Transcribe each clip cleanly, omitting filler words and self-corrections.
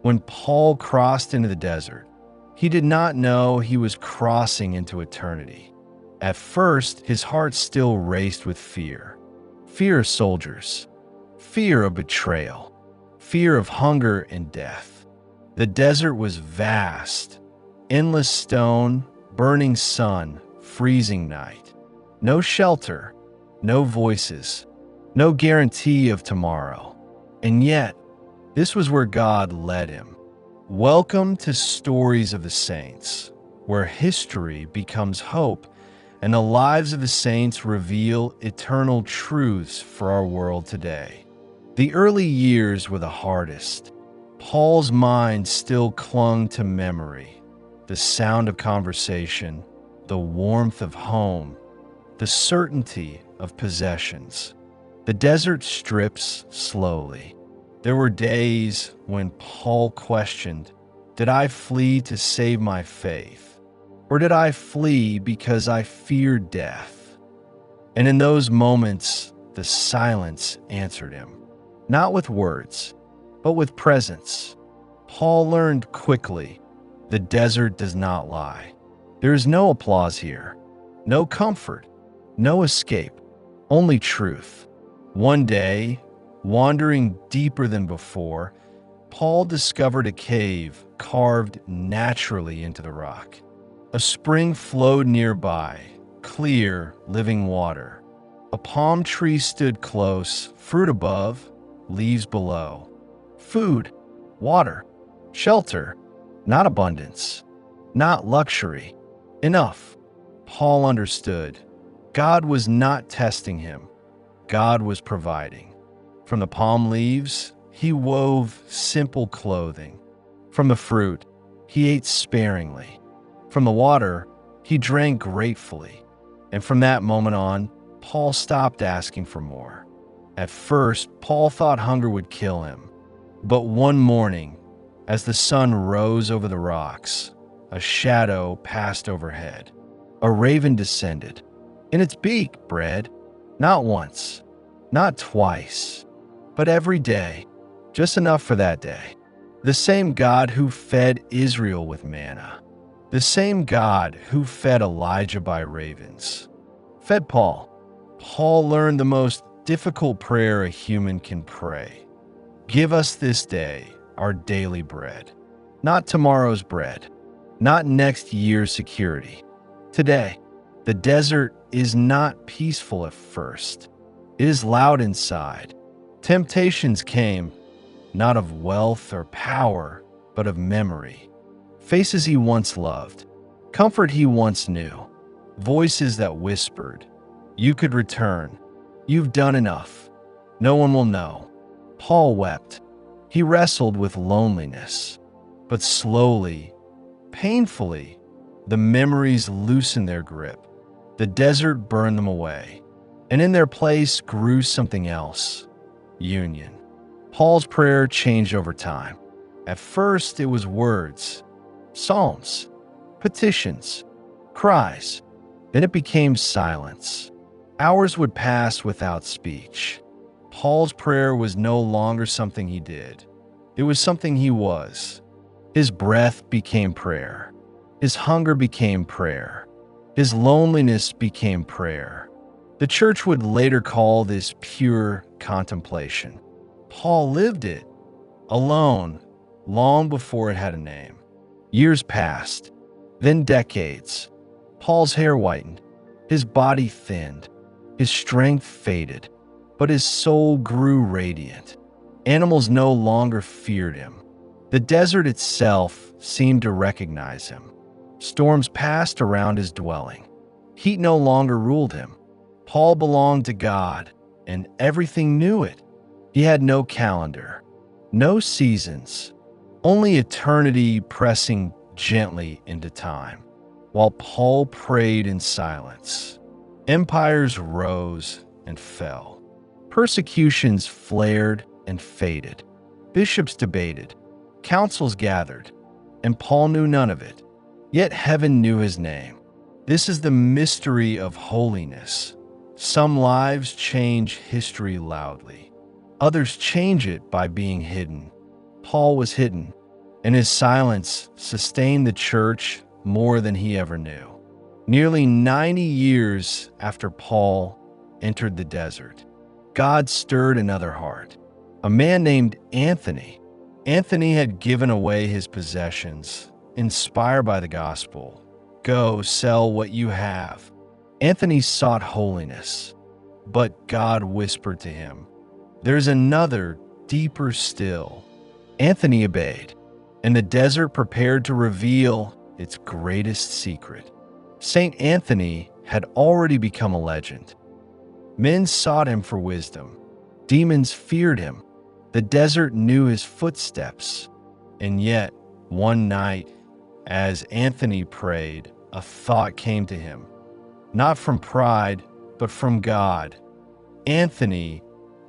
When Paul crossed into the desert, he did not know he was crossing into eternity. At first, his heart still raced with fear. Fear of soldiers, fear of betrayal, fear of hunger and death. The desert was vast, endless stone, burning sun, freezing night. No shelter, no voices, no guarantee of tomorrow. And yet, this was where God led him. Welcome to Stories of the Saints, where history becomes hope and the lives of the saints reveal eternal truths for our world today. The early years were the hardest. Paul's mind still clung to memory, the sound of conversation, the warmth of home, the certainty of possessions. The desert strips slowly. There were days when Paul questioned, did I flee to save my faith? Or did I flee because I feared death? And in those moments, the silence answered him, not with words, but with presence. Paul learned quickly, the desert does not lie. There is no applause here, no comfort, no escape, only truth. One day, wandering deeper than before, Paul discovered a cave carved naturally into the rock. A spring flowed nearby, clear, living water. A palm tree stood close, fruit above, leaves below. Food, water, shelter, not abundance, not luxury. Enough. Paul understood. God was not testing him. God was providing. From the palm leaves, he wove simple clothing. From the fruit, he ate sparingly. From the water, he drank gratefully. And from that moment on, Paul stopped asking for more. At first, Paul thought hunger would kill him. But one morning, as the sun rose over the rocks, a shadow passed overhead. A raven descended. In its beak, bread. Not once, not twice, but every day, just enough for that day. The same God who fed Israel with manna. The same God who fed Elijah by ravens. Fed Paul. Paul learned the most difficult prayer a human can pray. Give us this day our daily bread. Not tomorrow's bread. Not next year's security. Today. The desert is not peaceful at first. It is loud inside. Temptations came, not of wealth or power, but of memory. Faces he once loved. Comfort he once knew. Voices that whispered, you could return. You've done enough. No one will know. Paul wept. He wrestled with loneliness. But slowly, painfully, the memories loosened their grip. The desert burned them away, and in their place grew something else, union. Paul's prayer changed over time. At first, it was words, psalms, petitions, cries. Then it became silence. Hours would pass without speech. Paul's prayer was no longer something he did. It was something he was. His breath became prayer. His hunger became prayer. His loneliness became prayer. The church would later call this pure contemplation. Paul lived it, alone, long before it had a name. Years passed, then decades. Paul's hair whitened, his body thinned, his strength faded, but his soul grew radiant. Animals no longer feared him. The desert itself seemed to recognize him. Storms passed around his dwelling. Heat no longer ruled him. Paul belonged to God, and everything knew it. He had no calendar, no seasons, only eternity pressing gently into time. While Paul prayed in silence, empires rose and fell. Persecutions flared and faded. Bishops debated. Councils gathered, and Paul knew none of it. Yet heaven knew his name. This is the mystery of holiness. Some lives change history loudly. Others change it by being hidden. Paul was hidden, and his silence sustained the church more than he ever knew. Nearly 90 years after Paul entered the desert, God stirred another heart. A man named Anthony. Anthony had given away his possessions, inspired by the gospel. Go, sell what you have. Anthony sought holiness, but God whispered to him, there's another, deeper still. Anthony obeyed, and the desert prepared to reveal its greatest secret. Saint Anthony had already become a legend. Men sought him for wisdom. Demons feared him. The desert knew his footsteps. And yet, one night, as Anthony prayed, a thought came to him. Not from pride, but from God. Anthony,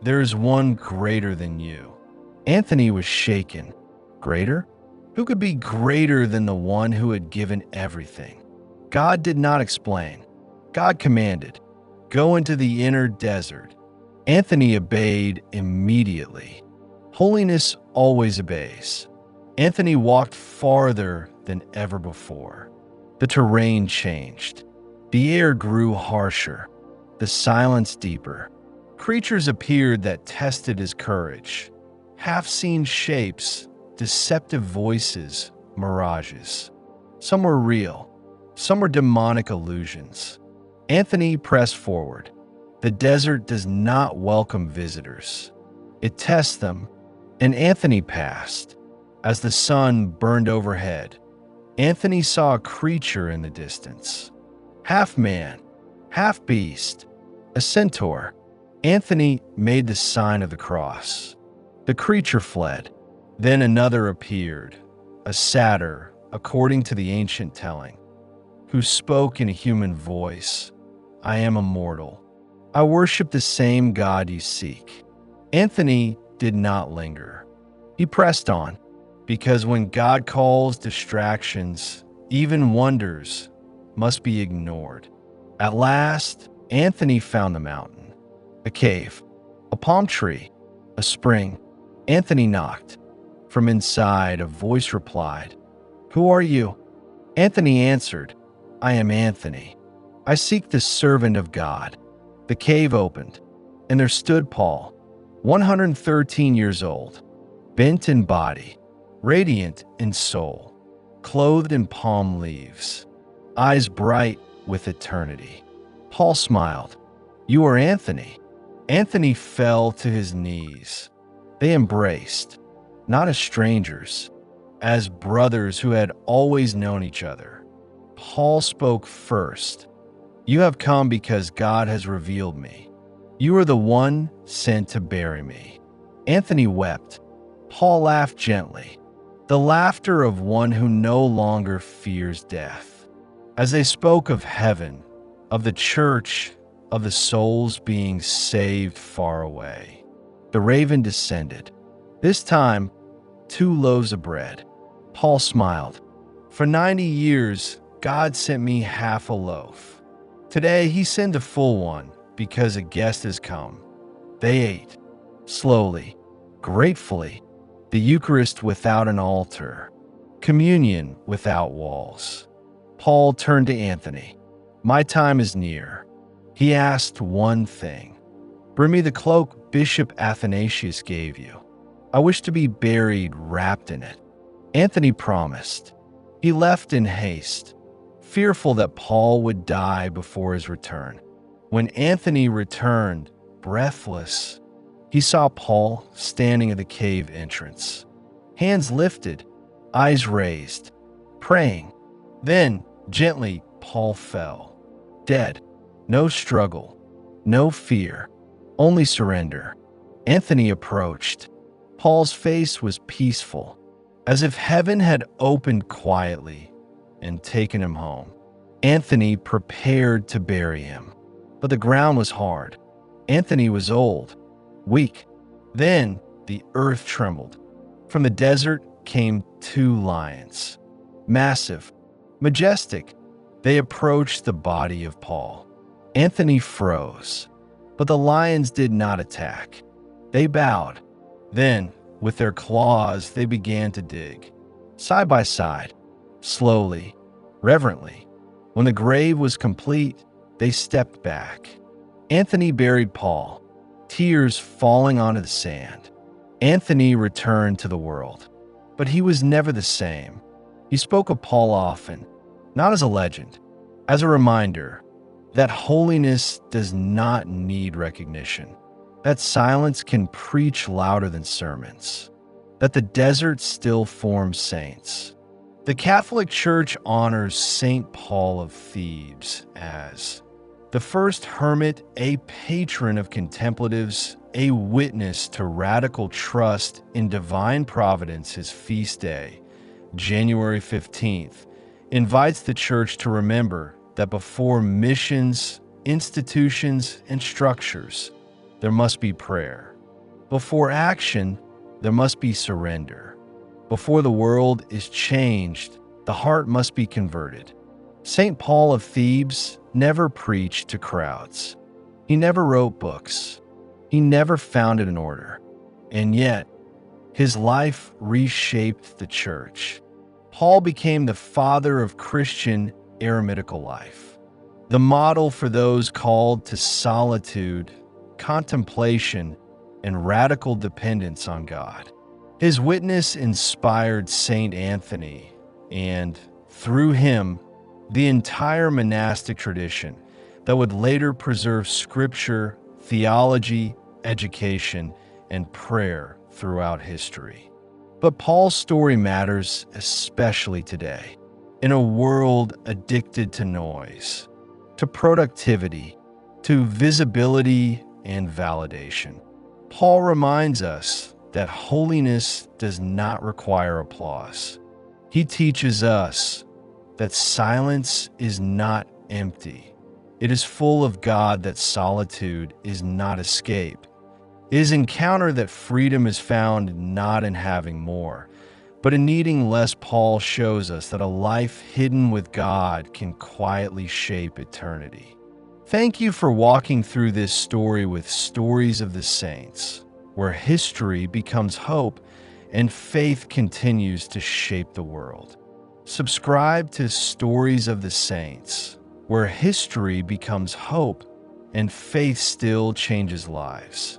there is one greater than you. Anthony was shaken. Greater? Who could be greater than the one who had given everything? God did not explain. God commanded, go into the inner desert. Anthony obeyed immediately. Holiness always obeys. Anthony walked farther than ever before. The terrain changed. The air grew harsher. The silence deeper. Creatures appeared that tested his courage. Half-seen shapes, deceptive voices, mirages. Some were real. Some were demonic illusions. Anthony pressed forward. The desert does not welcome visitors. It tests them, and Anthony passed. As the sun burned overhead, Anthony saw a creature in the distance. Half man, half beast, a centaur. Anthony made the sign of the cross. The creature fled. Then another appeared, a satyr, according to the ancient telling, who spoke in a human voice. I am immortal. I worship the same God you seek. Anthony did not linger. He pressed on, because when God calls, distractions, even wonders, must be ignored. At last, Anthony found the mountain, a cave, a palm tree, a spring. Anthony knocked. From inside, a voice replied, Who are you? Anthony answered, I am Anthony. I seek the servant of God. The cave opened, and there stood Paul, 113 years old, bent in body, radiant in soul, clothed in palm leaves, eyes bright with eternity. Paul smiled. You are Anthony. Anthony fell to his knees. They embraced, not as strangers, as brothers who had always known each other. Paul spoke first. You have come because God has revealed me. You are the one sent to bury me. Anthony wept. Paul laughed gently, the laughter of one who no longer fears death. As they spoke of heaven, of the church, of the souls being saved far away, the raven descended. This time, 2 loaves of bread. Paul smiled. For 90 years, God sent me half a loaf. Today, he sent a full one because a guest has come. They ate, slowly, gratefully, the Eucharist without an altar, communion without walls. Paul turned to Anthony. My time is near. He asked one thing. Bring me the cloak Bishop Athanasius gave you. I wish to be buried wrapped in it. Anthony promised. He left in haste, fearful that Paul would die before his return. When Anthony returned, breathless, he saw Paul standing at the cave entrance, hands lifted, eyes raised, praying. Then, gently, Paul fell, dead. No struggle, no fear, only surrender. Anthony approached. Paul's face was peaceful, as if heaven had opened quietly and taken him home. Anthony prepared to bury him, but the ground was hard. Anthony was old, weak. Then the earth trembled. From the desert came 2 lions, massive, majestic. They approached the body of Paul. Anthony froze, but the lions did not attack. They bowed. Then, with their claws, they began to dig. side by side, slowly, reverently. When the grave was complete, they stepped back. Anthony buried Paul, tears falling onto the sand. Anthony returned to the world, but he was never the same. He spoke of Paul often, not as a legend, as a reminder that holiness does not need recognition, that silence can preach louder than sermons, that the desert still forms saints. The Catholic Church honors Saint Paul of Thebes as the first hermit, a patron of contemplatives, a witness to radical trust in divine providence. His feast day, January 15th, invites the Church to remember that before missions, institutions, and structures, there must be prayer. Before action, there must be surrender. Before the world is changed, the heart must be converted. Saint Paul of Thebes never preached to crowds. He never wrote books. He never founded an order. And yet, his life reshaped the church. Paul became the father of Christian eremitical life, the model for those called to solitude, contemplation, and radical dependence on God. His witness inspired Saint Anthony, and through him, the entire monastic tradition that would later preserve scripture, theology, education, and prayer throughout history. But Paul's story matters especially today, in a world addicted to noise, to productivity, to visibility and validation. Paul reminds us that holiness does not require applause. He teaches us that silence is not empty. It is full of God, that solitude is not escape. It is encounter, that freedom is found not in having more, but in needing less. Paul shows us that a life hidden with God can quietly shape eternity. Thank you for walking through this story with Stories of the Saints, where history becomes hope and faith continues to shape the world. Subscribe to Stories of the Saints, where history becomes hope and faith still changes lives.